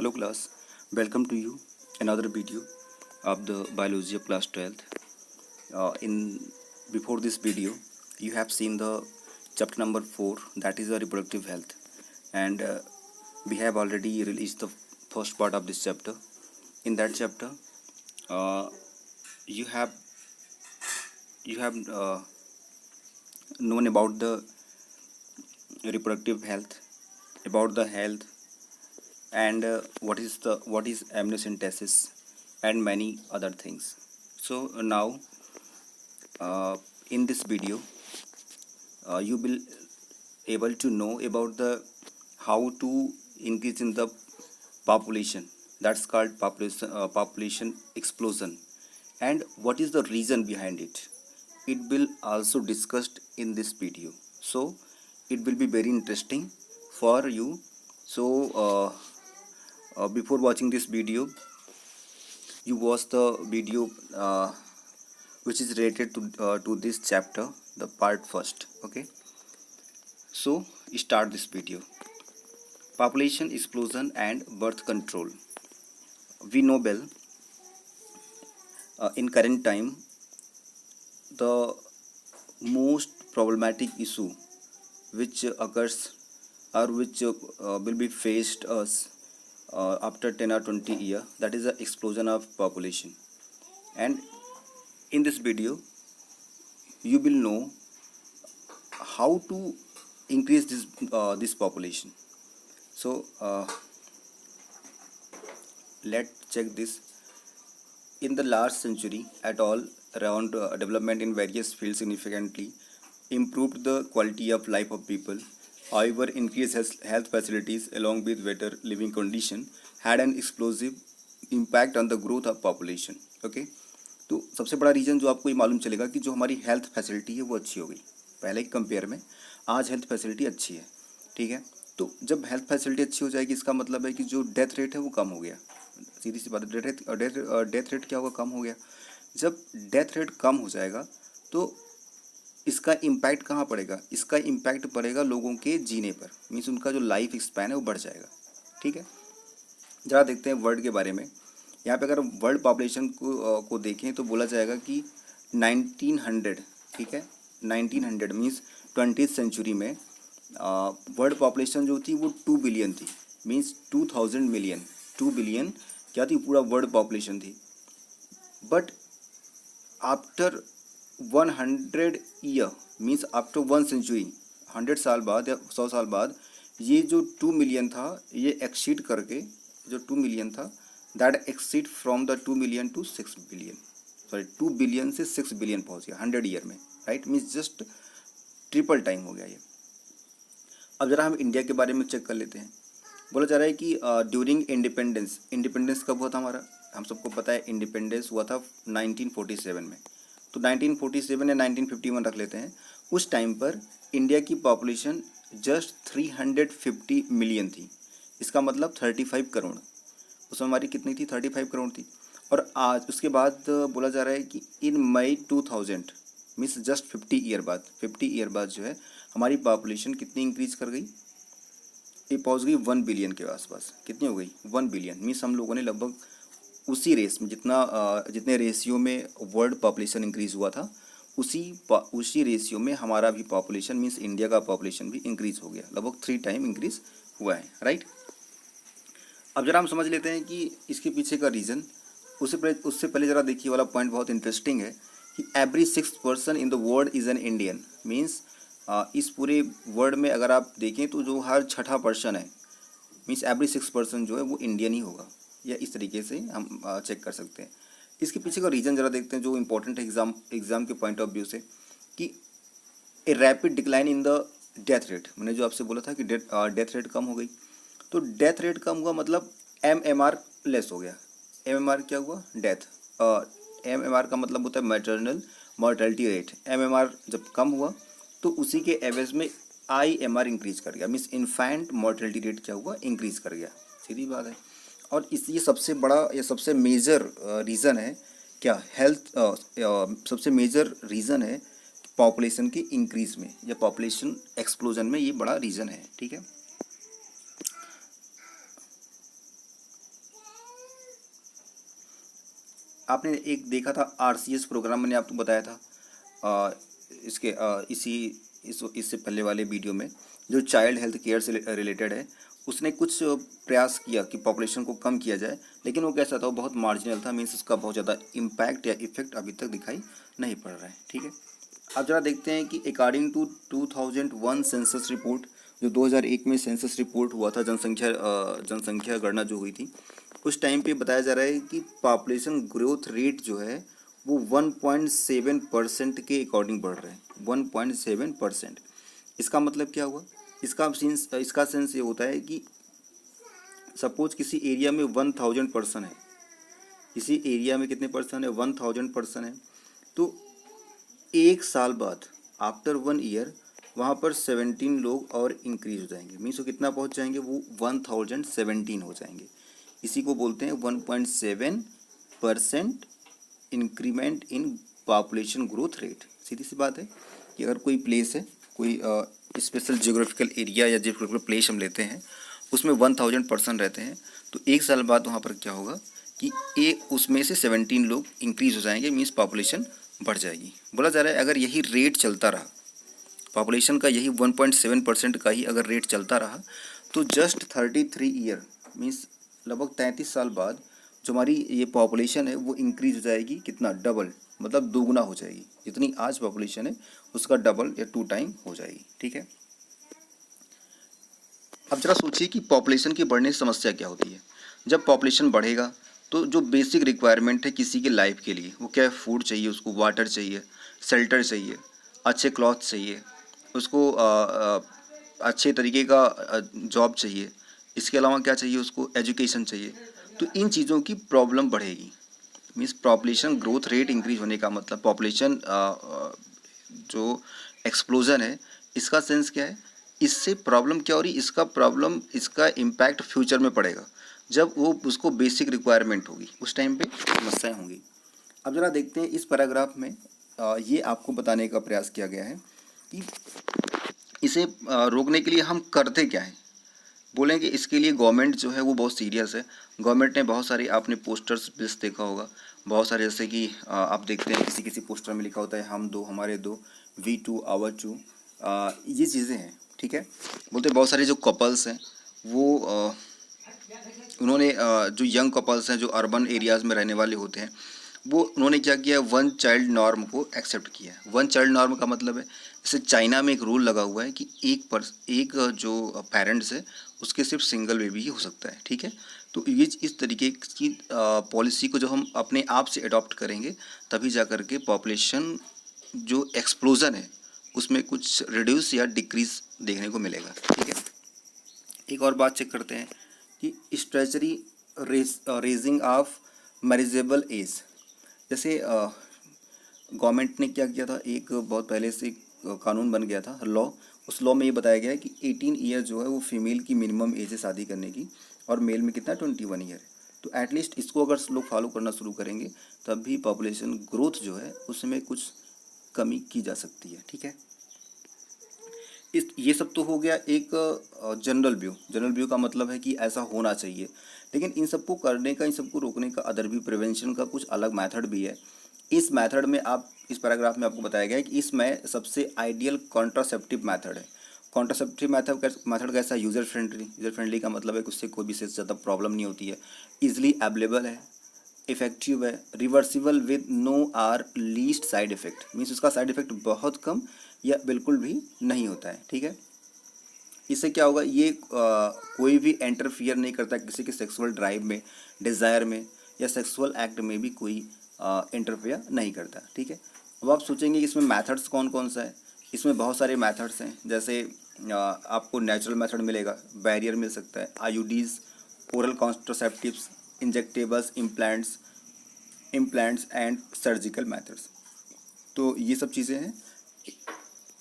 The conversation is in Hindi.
Hello class, welcome to you another video of the biology of class 12th. In before this video, you have seen the chapter number 4, that is the reproductive health, and we have already released the first part of this chapter. In that chapter, uh, you have known about the reproductive health, about the health, and what is amniocentesis, and many other things. So now in this video you will able to know about the how to increase in the population, that's called population explosion, and what is the reason behind it. It will also discussed in this video, so it will be very interesting for you. So before watching this video, you watch the video which is related to this chapter, the part first. Okay, so start this video. Population explosion and birth control. We know well, in current time, the most problematic issue which occurs or which will be faced us after 10 or 20 years, that is the explosion of population. And in this video you will know how to increase this population. So let's check this. In the last century at all, around development in various fields significantly improved the quality of life of people. However, increased health facilities along with better living condition had an explosive impact on the growth of population. Okay, तो सबसे बड़ा रीज़न जो आपको ये मालूम चलेगा कि जो हमारी हेल्थ फैसिलिटी है वो अच्छी हो गई पहले के कंपेयर में। आज हेल्थ फैसिलिटी अच्छी है, ठीक है। तो जब हेल्थ फैसिलिटी अच्छी हो जाएगी, इसका मतलब है कि जो डेथ रेट है वो कम हो गया। सीधी सी बात है, डेथ रेट क्या होगा? कम हो गया। जब डेथ रेट कम हो जाएगा तो इसका इम्पैक्ट कहाँ पड़ेगा? इसका इम्पैक्ट पड़ेगा लोगों के जीने पर, मीन्स उनका जो लाइफ स्पैन है वो बढ़ जाएगा, ठीक है। ज़रा देखते हैं वर्ल्ड के बारे में। यहाँ पे अगर वर्ल्ड पॉपुलेशन को देखें तो बोला जाएगा कि 1900, ठीक है, 1900 मीन्स 20th सेंचुरी में वर्ल्ड पॉपुलेशन जो थी वो 2 बिलियन थी, मीन्स 2000 मिलियन, 2 बिलियन क्या थी? पूरा वर्ल्ड पॉपुलेशन थी। But after 100 year means after 1 century, 100 साल बाद या 100 साल बाद, ये जो 2 मिलियन था ये एक्सीड करके, जो 2 मिलियन था that exceed from the 2 million to 6 billion, sorry 2 billion से 6 बिलियन पहुंच गया 100 ईयर में, right. Means just triple time हो गया ये। अब जरा हम इंडिया के बारे में चेक कर लेते हैं। बोला जा रहा है कि ड्यूरिंग इंडिपेंडेंस कब हुआ था हमारा? हम सबको पता है इंडिपेंडेंस हुआ था 1947 में। तो 1947 या 1951 रख लेते हैं। उस टाइम पर इंडिया की पॉपुलेशन जस्ट 350 मिलियन थी। इसका मतलब 35 करोड़। उसमें हमारी कितनी थी? 35 करोड़ थी। और आज उसके बाद बोला जा रहा है कि इन मई 2000 मीन्स जस्ट 50 ईयर बाद जो है हमारी पॉपुलेशन कितनी इंक्रीज कर गई? ये पहुंच गई 1 बिलियन के आसपास। कितनी हो गई? 1 बिलियन। मीन्स हम लोगों ने लगभग उसी रेस में जितने रेशियो में वर्ल्ड पॉपुलेशन इंक्रीज हुआ था, उसी रेशियो में हमारा भी पॉपुलेशन मीन्स इंडिया का पॉपुलेशन भी इंक्रीज हो गया, लगभग 3 टाइम इंक्रीज हुआ है, राइट। अब जरा हम समझ लेते हैं कि इसके पीछे का रीज़न। उससे पहले जरा देखिए वाला पॉइंट बहुत इंटरेस्टिंग है कि every 6th person in the world is an Indian. Means इस पूरे वर्ल्ड में अगर आप देखें तो जो हर छठा पर्सन है, मीन्स एवरी 6th पर्सन जो है वो इंडियन ही होगा, या इस तरीके से हम चेक कर सकते हैं। इसके पीछे का रीज़न जरा देखते हैं जो इम्पोर्टेंट है एग्ज़ाम के पॉइंट ऑफ व्यू से, कि a rapid decline in the death rate. मैंने जो आपसे बोला था कि डेथ रेट कम हो गई, तो डेथ रेट कम हुआ मतलब MMR लेस हो गया। MMR क्या हुआ? डेथ। MMR का मतलब होता है मैटरनल मॉर्टेलिटी रेट। MMR जब कम हुआ तो उसी के एवरेज में IMR इंक्रीज कर गया, मीन्स इन्फेंट मॉर्टेलिटी रेट क्या हुआ? इंक्रीज कर गया। सीधी बात है। और ये सबसे बड़ा या सबसे मेजर रीज़न है क्या? हेल्थ सबसे मेजर रीज़न है पॉपुलेशन के इंक्रीज में या पॉपुलेशन एक्सप्लोजन में, ये बड़ा रीज़न है, ठीक है। आपने एक देखा था RCS प्रोग्राम, मैंने आपको बताया था इससे पहले वाले वीडियो में, जो चाइल्ड हेल्थ केयर से रिलेटेड है। उसने कुछ प्रयास किया कि पॉपुलेशन को कम किया जाए, लेकिन वो कैसा था, वो बहुत मार्जिनल था। मीन्स उसका बहुत ज़्यादा इम्पैक्ट या इफेक्ट अभी तक दिखाई नहीं पड़ रहा है। ठीक है, अब जरा देखते हैं कि अकॉर्डिंग टू 2001 सेंसस रिपोर्ट, जो 2001 में सेंसस रिपोर्ट हुआ था, जनसंख्या गणना जो हुई थी, उस टाइम पे बताया जा रहा है कि पॉपुलेशन ग्रोथ रेट जो है वो 1.7% के अकॉर्डिंग बढ़ रहा है। 1.7%। इसका मतलब क्या हुआ? इसका सेंस ये होता है कि सपोज किसी एरिया में 1000 पर्सन है, किसी एरिया में कितने पर्सन है? 1000 पर्सन है। तो एक साल बाद, आफ्टर 1 ईयर, वहाँ पर 17 लोग और इंक्रीज हो जाएंगे। मीन्स वो कितना पहुँच जाएंगे? वो 1017 हो जाएंगे। इसी को बोलते हैं 1.7% increment in population growth rate. सीधी सी बात है कि अगर कोई प्लेस है, कोई स्पेशल जियोग्राफिकल एरिया या जियोग्राफिकल प्लेस हम लेते हैं, उसमें 1000 पर्सन रहते हैं, तो एक साल बाद वहाँ पर क्या होगा कि उसमें से 17 लोग इंक्रीज हो जाएंगे। मीन्स पॉपुलेशन बढ़ जाएगी। बोला जा रहा है अगर यही रेट चलता रहा, पॉपुलेशन का यही 1.7% का ही अगर रेट चलता रहा, तो जस्ट 33 ईयर, मीन्स लगभग 33 साल बाद जो हमारी ये पॉपुलेशन है वो इंक्रीज हो जाएगी। कितना? डबल, मतलब दोगुना हो जाएगी। जितनी आज पॉपुलेशन है उसका डबल या 2 टाइम हो जाएगी। ठीक है, अब जरा सोचिए कि पॉपुलेशन की बढ़ने से समस्या क्या होती है। जब पॉपुलेशन बढ़ेगा तो जो बेसिक रिक्वायरमेंट है किसी के लाइफ के लिए, वो क्या है? फूड चाहिए उसको, वाटर चाहिए, शेल्टर चाहिए, अच्छे क्लॉथ चाहिए उसको, अच्छे तरीके का जॉब चाहिए। इसके अलावा क्या चाहिए उसको? एजुकेशन चाहिए। तो इन चीज़ों की प्रॉब्लम बढ़ेगी। Means population growth rate increase होने का मतलब पॉपुलेशन जो एक्सप्लोजन है, इसका सेंस क्या है? इससे प्रॉब्लम क्या हो रही? इसका इम्पैक्ट फ्यूचर में पड़ेगा, जब वो उसको बेसिक रिक्वायरमेंट होगी, उस टाइम पे समस्याएं होंगी। अब जरा देखते हैं इस पैराग्राफ में ये आपको बताने का प्रयास किया गया है कि इसे रोकने के लिए हम करते क्या हैं। बोलेंगे इसके लिए गवर्नमेंट जो है वो बहुत सीरियस है। गवर्नमेंट ने बहुत सारे, आपने पोस्टर्स बिल्स देखा होगा, बहुत सारे, जैसे कि आप देखते हैं किसी किसी पोस्टर में लिखा होता है हम दो हमारे दो, वी टू आवर टू, ये चीज़ें हैं। ठीक है, बोलते हैं बहुत सारे जो कपल्स हैं वो उन्होंने जो यंग कपल्स हैं जो अर्बन एरियाज़ में रहने वाले होते हैं, वो उन्होंने क्या किया है? 1 चाइल्ड नॉर्म को एक्सेप्ट किया है। 1 चाइल्ड नॉर्म का मतलब है, जैसे चाइना में एक रूल लगा हुआ है कि एक जो पेरेंट्स है उसके सिर्फ सिंगल बेबी ही हो सकता है। ठीक है, तो ये इस तरीके की पॉलिसी को जब हम अपने आप से अडॉप्ट करेंगे, तभी जा कर के पॉपुलेशन जो एक्सप्लोजन है उसमें कुछ रिड्यूस या डिक्रीज देखने को मिलेगा। ठीक है, एक और बात चेक करते हैं कि स्ट्रेचरी रेजिंग ऑफ मैरिजेबल एज। जैसे गवर्नमेंट ने क्या किया था, एक बहुत पहले से कानून बन गया था, लॉ। उस लॉ में ये बताया गया है कि 18 ईयर जो है वो फीमेल की मिनिमम एज है शादी करने की, और मेल में कितना? 21 ईयर है। तो एटलीस्ट इसको अगर लोग फॉलो करना शुरू करेंगे, तब भी पॉपुलेशन ग्रोथ जो है उसमें कुछ कमी की जा सकती है। ठीक है, ये सब तो हो गया एक जनरल व्यू का मतलब है कि ऐसा होना चाहिए। लेकिन इन सबको करने का, इन सबको रोकने का, अदर भी प्रिवेंशन का कुछ अलग मेथड भी है। इस मेथड में इस पैराग्राफ में आपको बताया गया है कि इसमें सबसे आइडियल कॉन्ट्रासेप्टिव मेथड है। कॉन्ट्रासेप्टिव मेथड कैसा? यूज़र फ्रेंडली का मतलब है कि उससे कोई विशेष ज़्यादा प्रॉब्लम नहीं होती है, ईजिली अवेलेबल है, इफेक्टिव है, reversible with no or least side effect. Means उसका साइड इफेक्ट बहुत कम या बिल्कुल भी नहीं होता है। ठीक है, इससे क्या होगा? ये कोई भी इंटरफियर नहीं करता किसी के सेक्सुअल ड्राइव में, डिज़ायर में, या सेक्सुअल एक्ट में भी कोई इंटरफेयर नहीं करता। ठीक है, अब आप सोचेंगे इसमें मेथड्स कौन कौन सा है। इसमें बहुत सारे मेथड्स हैं, जैसे आपको नेचुरल मेथड मिलेगा, बैरियर मिल सकता है, IUDs, oral contraceptives, injectables, implants and surgical methods. तो ये सब चीज़ें हैं।